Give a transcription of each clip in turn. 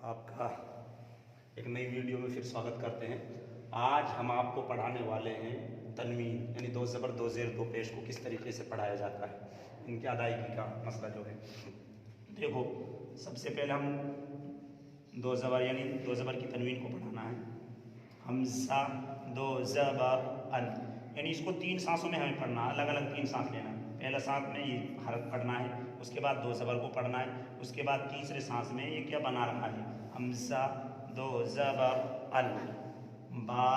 آپ کا ایک نئی ویڈیو میں پھر سواگت کرتے ہیں۔ آج ہم آپ کو پڑھانے والے ہیں تنوین، یعنی دو زبر دو زیر دو پیش کو کس طریقے سے پڑھایا جاتا ہے، ان کی ادائیگی کا مسئلہ جو ہے۔ دیکھو، سب سے پہلے ہم دو زبر یعنی دو زبر کی تنوین کو پڑھانا ہے۔ حمزہ دو زبر ان، یعنی اس کو 3 سانسوں میں ہمیں پڑھنا ہے، الگ الگ 3 سانس لینا ہے۔ پہلا سانس میں یہ حرف پڑھنا ہے، اس کے بعد دو زبر کو پڑھنا ہے، اس کے بعد تیسرے سانس میں یہ کیا بنا رہا ہے، حمزہ دو زبر ال، با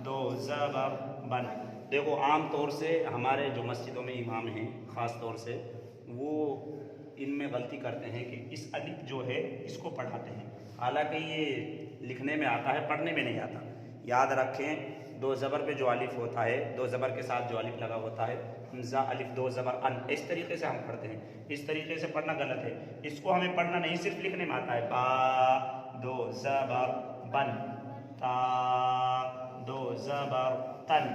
دو زبر بن۔ دیکھو، عام طور سے ہمارے جو مسجدوں میں امام ہیں خاص طور سے وہ ان میں غلطی کرتے ہیں کہ اس الف جو ہے اس کو پڑھاتے ہیں، حالانکہ یہ لکھنے میں آتا ہے، پڑھنے میں نہیں آتا۔ یاد رکھیں، دو زبر پہ جو الف ہوتا ہے، دو زبر کے ساتھ جو الف لگا ہوتا ہے، حمزہ الف دو زبر ان، اس طریقے سے ہم پڑھتے ہیں۔ اس طریقے سے پڑھنا غلط ہے، اس کو ہمیں پڑھنا نہیں، صرف لکھنے میں آتا ہے۔ با دو زبر بن، تا دو زبر تن،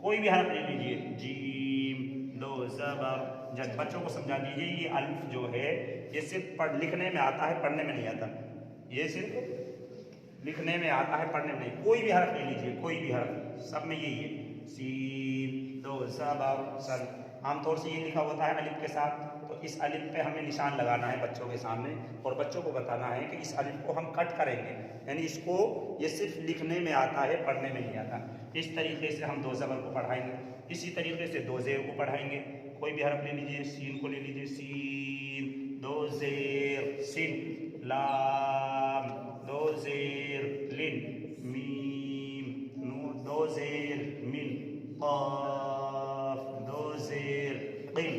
کوئی بھی حرف لے لیجیے، جیم دو زبر جن۔ بچوں کو سمجھا دیجیے یہ الف جو ہے یہ صرف لکھنے میں آتا ہے، پڑھنے میں نہیں آتا۔ یہ صرف لکھنے میں آتا ہے، پڑھنے میں نہیں۔ کوئی بھی حرف لے لیجیے، کوئی بھی حرف، سب میں یہی ہے۔ سین دو زبر سن، عام طور سے یہ لکھا ہوتا ہے الف کے ساتھ، تو اس الف پہ ہمیں نشان لگانا ہے بچوں کے سامنے، اور بچوں کو بتانا ہے کہ اس الف کو ہم کٹ کریں گے، یعنی اس کو یہ صرف لکھنے میں آتا ہے، پڑھنے میں نہیں آتا۔ اس طریقے سے ہم دو زبر کو پڑھائیں گے۔ اسی طریقے سے دو زیر کو پڑھائیں گے۔ کوئی بھی حرف لے لیجیے، سین کو لے لیجیے، سین دو زیر سن، لام دو زیر لن، میم نون دو زیر من، قاف دو زیر قل۔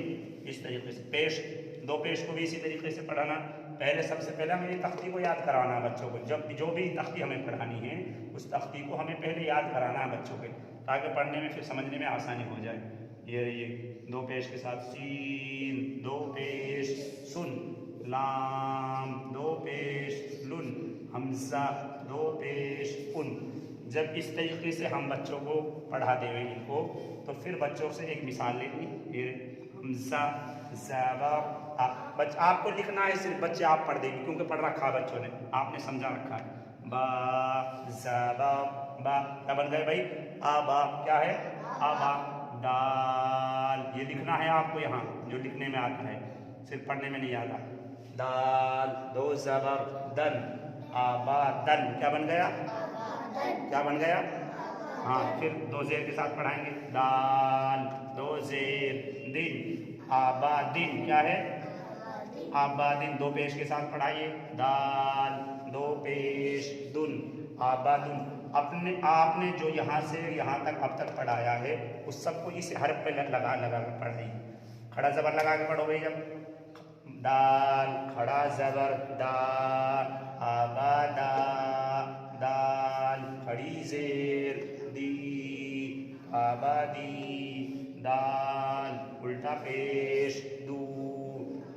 اس طریقے سے پیش، دو پیش کو بھی اسی طریقے سے پڑھانا۔ پہلے سب سے پہلے ہمیں یہ تختی کو یاد کرانا ہے بچوں کو، جب جو بھی تختی ہمیں پڑھانی ہے اس تختی کو ہمیں پہلے یاد کرانا ہے بچوں کے، تاکہ پڑھنے میں پھر سمجھنے میں آسانی ہو جائے۔ یہ رہیے دو پیش کے ساتھ، سین دو پیش سن، لام دو پیش لن، حمزہ دو پیش ان۔ جب اس طریقے سے ہم بچوں کو پڑھا دیں گے ان کو، تو پھر بچوں سے ایک مثال لے لی، یہ حمزہ زبر آپ کو لکھنا ہے، صرف بچے آپ پڑھ دیں گے کیونکہ پڑھ رکھا ہے بچوں نے، آپ نے سمجھا رکھا ہے۔ با زبر با، کیا بن گئے بھائی، آبا، کیا ہے آبا۔ دال، یہ لکھنا ہے آپ کو یہاں، جو لکھنے میں آتا ہے، صرف پڑھنے میں نہیں آتا۔ دال دو زبر دن، آبا دن، کیا بن گیا، کیا بن گیا، ہاں۔ پھر دو زیر کے ساتھ پڑھائیں گے، دال دو زیر دن، آبادن، کیا ہے آبادن۔ دو پیش کے ساتھ پڑھائیے، دال دو پیش دن، آبادن۔ آپ نے جو یہاں سے یہاں تک اب تک پڑھایا ہے اس سب کو اس حرف پہ لگا کر پڑھائیے۔ کھڑا زبر لگا کے پڑھو بھائی، جب دال کھڑا زبر دا، آبادا، دال کھڑی زیر دی، آبادی، دال الٹا پیش دو،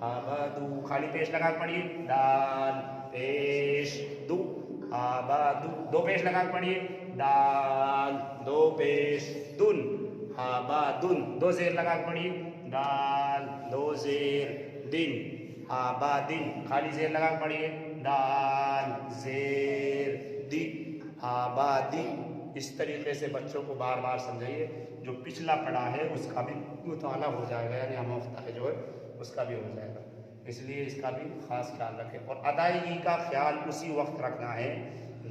آبادو، خالی پیش لگا کے پڑھیے، دال پیش دو، آبادو۔ دو پیش لگا کے پڑھیے، دال دو پیش دن، آبادن۔ دو زیر لگا کے پڑھیے، دال دو زیر دن، آبادن۔ خالی زیر لگا کے پڑھیے، دال زیر دی، آبادی۔ اس طریقے سے بچوں کو بار بار سمجھائیے، جو پچھلا پڑھا ہے اس کا بھی مطالعہ ہو جائے گا، یعنی آموختہ ہے جو ہے اس کا بھی ہو جائے گا۔ اس لیے اس کا بھی خاص خیال رکھیں، اور ادائیگی کا خیال اسی وقت رکھنا ہے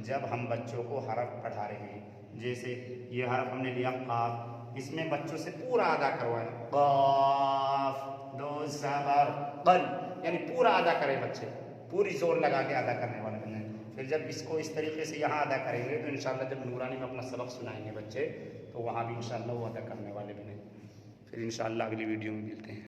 جب ہم بچوں کو حرف پڑھا رہے ہیں۔ جیسے یہ حرف ہم نے لیا قاف، اس میں بچوں سے پورا ادا کروائیں، قاف دو زبر قل، یعنی پورا ادا کریں بچے، پوری زور لگا کے ادا کرنے والے بنیں۔ پھر جب اس کو اس طریقے سے یہاں ادا کریں گے تو انشاءاللہ جب نورانی میں اپنا سبق سنائیں گے بچے، تو وہاں بھی انشاءاللہ وہ ادا کرنے والے بنیں۔ پھر انشاءاللہ اگلی ویڈیو میں ملتے ہیں۔